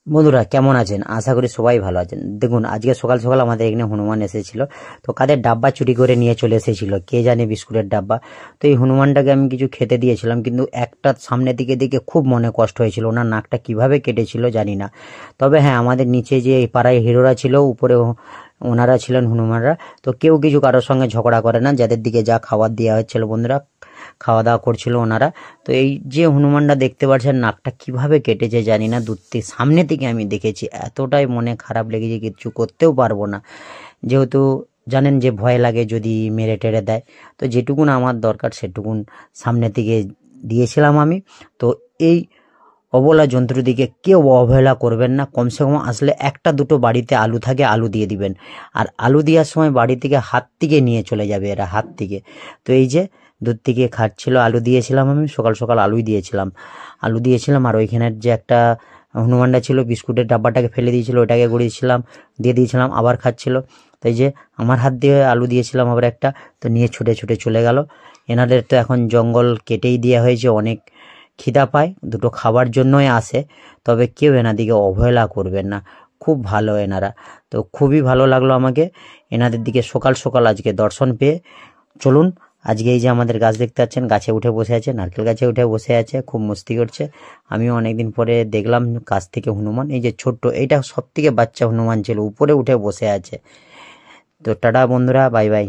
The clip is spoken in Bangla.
বন্ধুরা কেমন আছেন? আশা করি সবাই ভালো আছেন। দেখুন আজকে সকাল সকাল আমাদের এখানে হনুমান এসেছিল। তো কাদের ডাব্বা চুরি করে নিয়ে চলে এসেছিল কে জানে, বিস্কুটের ডাব্বা। তো এই হনুমানটাকে আমি কিছু খেতে দিয়েছিলাম, কিন্তু একটা সামনের দিকে দেখে খুব মনে কষ্ট হয়েছিল। ওনার নাকটা কিভাবে কেটেছিল জানি না। তবে হ্যাঁ, আমাদের নিচে যে এই পাড়ায় হিরোরা ছিল, উপরে ওনারা ছিলেন হনুমানরা। তো কেউ কিছু কারোর সঙ্গে ঝগড়া করে না, যাদের দিকে যা খাবার দেওয়া হচ্ছিল বন্ধুরা খাওয়া দাওয়া করছিল ওনারা। তো এই যে হনুমানটা দেখতে পাচ্ছেন নাকটা কিভাবে কেটেছে জানি না, দূর থেকে সামনে থেকে আমি দেখেছি, এতটাই মনে খারাপ লেগেছে কিছু করতেও পারবো না। যেহেতু জানেন যে ভয় লাগে যদি মেরে টেরে দেয়, তো যেটুকুন আমার দরকার সেটুকুন সামনে থেকে দিয়েছিলাম আমি। তো এই অবলা জন্তুর দিকে কেউ অবহেলা করবেন না। কমসে কম আসলে একটা দুটো বাড়িতে আলু থাকে, আলু দিয়ে দিবেন। আর আলু দেওয়ার সময় বাড়ি থেকে হাত থেকে নিয়ে চলে যাবে এরা, হাত থেকে। তো এই যে দূর থেকে খাচ্ছিল, আলু দিয়েছিলাম আমি, সকাল সকাল আলুই দিয়েছিলাম, আলু দিয়েছিলাম। আর ওইখানের যে একটা হনুমানটা ছিল বিস্কুটের ডাব্বাটাকে ফেলে দিয়েছিল, ওইটাকে গড়িয়েছিলাম, দিয়ে দিয়েছিলাম, আবার খাচ্ছিল। তো এই যে আমার হাত দিয়ে আলু দিয়েছিলাম আবার একটা, তো নিয়ে ছুটে ছুটে চলে গেল। এনাদের তো এখন জঙ্গল কেটেই দেওয়া হয়েছে, অনেক খিদা পায়, দুটো খাবার জন্যই আসে। তবে কেউ এনাদিকে অবহেলা করবেন না, খুব ভালো এনারা। তো খুবই ভালো লাগলো আমাকে এনাদের দিকে সকাল সকাল আজকে দর্শন পেয়ে। চলুন আজকে এই যে আমাদের গাছ দেখতে পাচ্ছেন, গাছে উঠে বসে আছে, নারকেল গাছে উঠে বসে আছে, খুব মস্তি করছে। আমিও অনেকদিন পরে দেখলাম গাছ থেকে হনুমান। এই যে ছোট্ট, এইটা সব থেকে বাচ্চা হনুমান ছিল, উপরে উঠে বসে আছে। তো টাটা বন্ধুরা, বাই বাই।